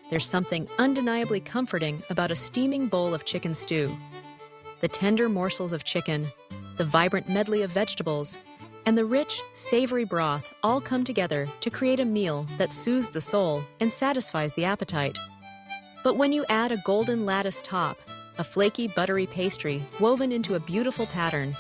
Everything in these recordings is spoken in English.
there's something undeniably comforting about a steaming bowl of chicken stew. The tender morsels of chicken, the vibrant medley of vegetables, and the rich, savory broth all come together to create a meal that soothes the soul and satisfies the appetite. But when you add a golden lattice top, a flaky, buttery pastry woven into a beautiful pattern,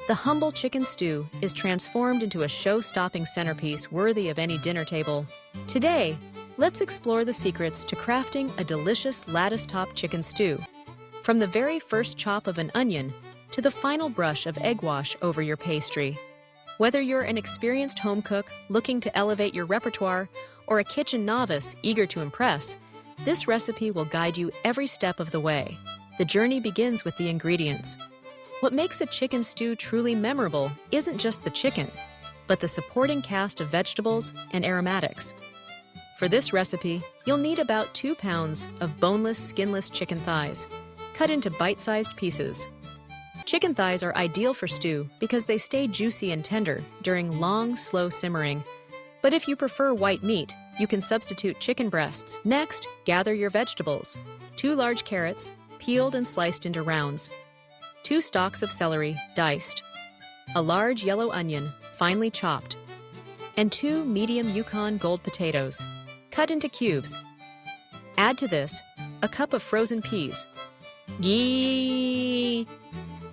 the humble chicken stew is transformed into a show-stopping centerpiece worthy of any dinner table. Today, let's explore the secrets to crafting a delicious lattice top chicken stew. From the very first chop of an onion to the final brush of egg wash over your pastry. Whether you're an experienced home cook looking to elevate your repertoire or a kitchen novice eager to impress, this recipe will guide you every step of the way. The journey begins with the ingredients. What makes a chicken stew truly memorable isn't just the chicken, but the supporting cast of vegetables and aromatics. For this recipe, you'll need about 2 pounds of boneless, skinless chicken thighs, cut into bite-sized pieces. Chicken thighs are ideal for stew because they stay juicy and tender during long, slow simmering. But if you prefer white meat, you can substitute chicken breasts. Next, gather your vegetables. 2 large carrots, peeled and sliced into rounds. 2 stalks of celery, diced. A large yellow onion, finely chopped. And 2 medium Yukon Gold potatoes, cut into cubes. Add to this a cup of frozen peas,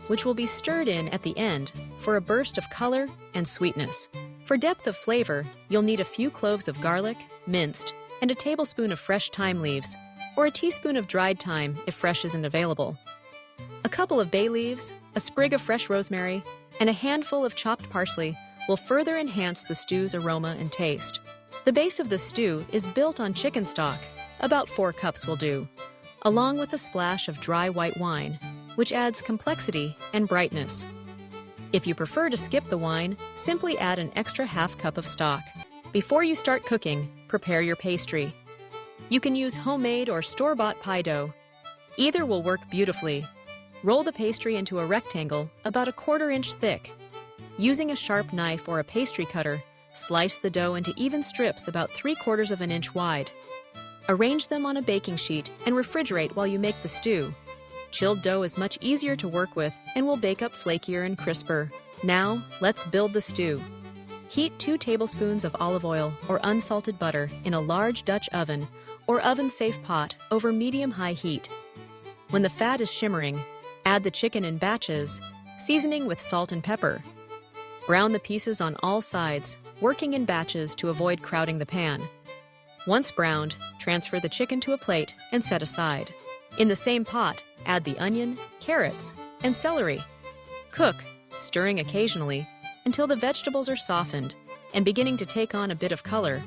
which will be stirred in at the end for a burst of color and sweetness. For depth of flavor, you'll need a few cloves of garlic, minced, and a tablespoon of fresh thyme leaves, or a teaspoon of dried thyme if fresh isn't available. A couple of bay leaves, a sprig of fresh rosemary, and a handful of chopped parsley will further enhance the stew's aroma and taste. The base of the stew is built on chicken stock, about 4 cups will do, along with a splash of dry white wine, which adds complexity and brightness. If you prefer to skip the wine, simply add an extra half cup of stock. Before you start cooking, prepare your pastry. You can use homemade or store-bought pie dough. Either will work beautifully. Roll the pastry into a rectangle about 1/4 inch thick. Using a sharp knife or a pastry cutter, slice the dough into even strips about 3/4 of an inch wide. Arrange them on a baking sheet and refrigerate while you make the stew. Chilled dough is much easier to work with and will bake up flakier and crisper. Now, let's build the stew. Heat 2 tablespoons of olive oil or unsalted butter in a large Dutch oven or oven-safe pot over medium-high heat. When the fat is shimmering, add the chicken in batches, seasoning with salt and pepper. Brown the pieces on all sides, working in batches to avoid crowding the pan. Once browned, transfer the chicken to a plate and set aside. In the same pot, add the onion, carrots, and celery. Cook, stirring occasionally, until the vegetables are softened and beginning to take on a bit of color,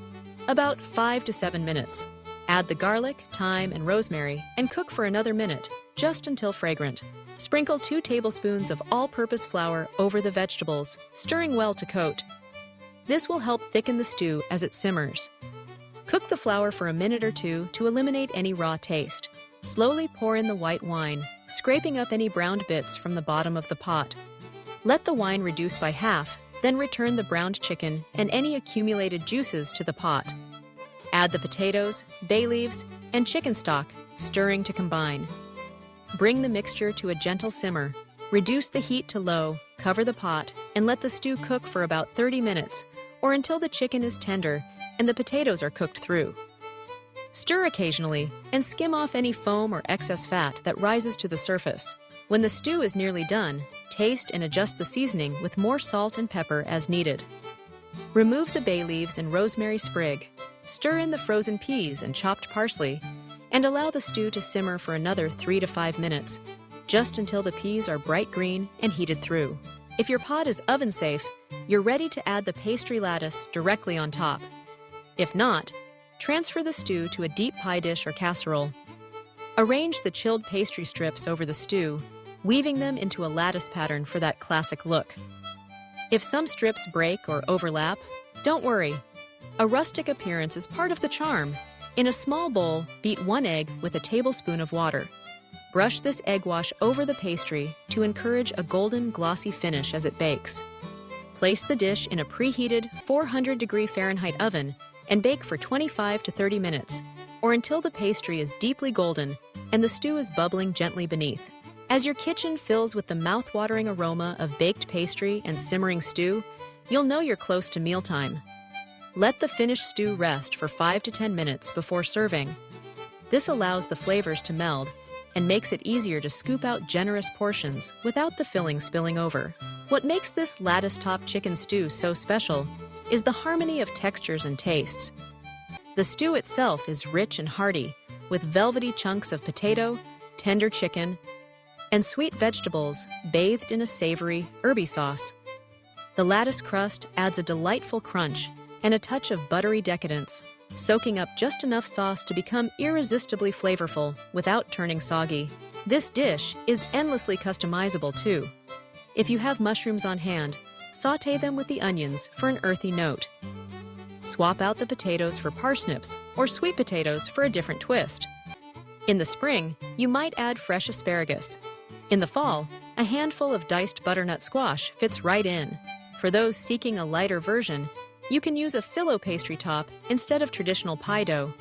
about 5 to 7 minutes. Add the garlic, thyme, and rosemary and cook for another minute, just until fragrant. Sprinkle 2 tablespoons of all-purpose flour over the vegetables, stirring well to coat. This will help thicken the stew as it simmers. Cook the flour for a minute or 2 to eliminate any raw taste. Slowly pour in the white wine, scraping up any browned bits from the bottom of the pot. Let the wine reduce by half, then return the browned chicken and any accumulated juices to the pot. Add the potatoes, bay leaves, and chicken stock, stirring to combine. Bring the mixture to a gentle simmer. Reduce the heat to low, cover the pot, and let the stew cook for about 30 minutes, or until the chicken is tender and the potatoes are cooked through. Stir occasionally and skim off any foam or excess fat that rises to the surface. When the stew is nearly done, taste and adjust the seasoning with more salt and pepper as needed. Remove the bay leaves and rosemary sprig, stir in the frozen peas and chopped parsley, and allow the stew to simmer for another 3 to 5 minutes, just until the peas are bright green and heated through. If your pot is oven-safe, you're ready to add the pastry lattice directly on top. If not, transfer the stew to a deep pie dish or casserole. Arrange the chilled pastry strips over the stew, weaving them into a lattice pattern for that classic look. If some strips break or overlap, don't worry. A rustic appearance is part of the charm. In a small bowl, beat 1 egg with a tablespoon of water. Brush this egg wash over the pastry to encourage a golden, glossy finish as it bakes. Place the dish in a preheated 400-degree Fahrenheit oven and bake for 25 to 30 minutes, or until the pastry is deeply golden and the stew is bubbling gently beneath. As your kitchen fills with the mouth-watering aroma of baked pastry and simmering stew, you'll know you're close to mealtime. Let the finished stew rest for 5 to 10 minutes before serving. This allows the flavors to meld and makes it easier to scoop out generous portions without the filling spilling over. What makes this Lattice Top Chicken Stew so special is the harmony of textures and tastes. The stew itself is rich and hearty, with velvety chunks of potato, tender chicken, and sweet vegetables bathed in a savory, herby sauce. The lattice crust adds a delightful crunch and a touch of buttery decadence, soaking up just enough sauce to become irresistibly flavorful without turning soggy. This dish is endlessly customizable too. If you have mushrooms on hand, sauté them with the onions for an earthy note. Swap out the potatoes for parsnips or sweet potatoes for a different twist. In the spring, you might add fresh asparagus. In the fall, a handful of diced butternut squash fits right in. For those seeking a lighter version, you can use a filo pastry top instead of traditional pie dough.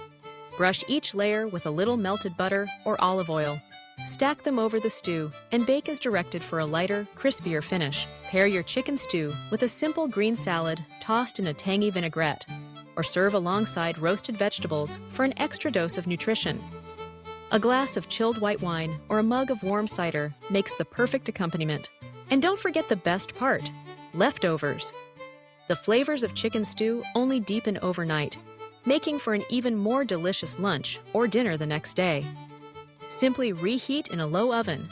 Brush each layer with a little melted butter or olive oil. Stack them over the stew and bake as directed for a lighter, crispier finish. Pair your chicken stew with a simple green salad tossed in a tangy vinaigrette, or serve alongside roasted vegetables for an extra dose of nutrition. A glass of chilled white wine or a mug of warm cider makes the perfect accompaniment. And don't forget the best part, leftovers. The flavors of chicken stew only deepen overnight, making for an even more delicious lunch or dinner the next day. Simply reheat in a low oven,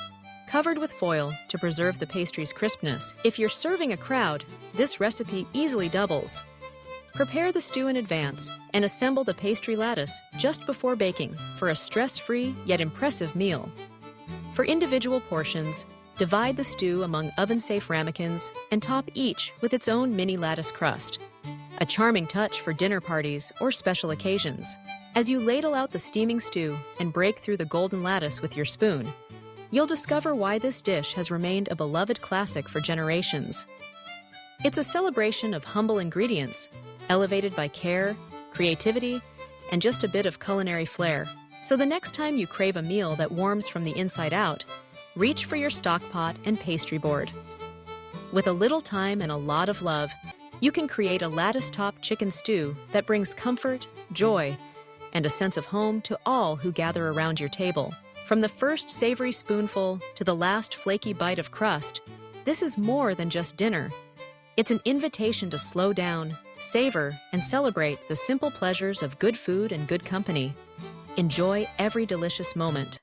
covered with foil to preserve the pastry's crispness. If you're serving a crowd, this recipe easily doubles. Prepare the stew in advance and assemble the pastry lattice just before baking for a stress-free yet impressive meal. For individual portions, divide the stew among oven-safe ramekins and top each with its own mini lattice crust. A charming touch for dinner parties or special occasions. As you ladle out the steaming stew and break through the golden lattice with your spoon, you'll discover why this dish has remained a beloved classic for generations. It's a celebration of humble ingredients, elevated by care, creativity, and just a bit of culinary flair. So the next time you crave a meal that warms from the inside out, reach for your stock pot and pastry board. With a little time and a lot of love, you can create a lattice top chicken stew that brings comfort, joy, and a sense of home to all who gather around your table. From the first savory spoonful to the last flaky bite of crust, this is more than just dinner. It's an invitation to slow down, savor, and celebrate the simple pleasures of good food and good company. Enjoy every delicious moment.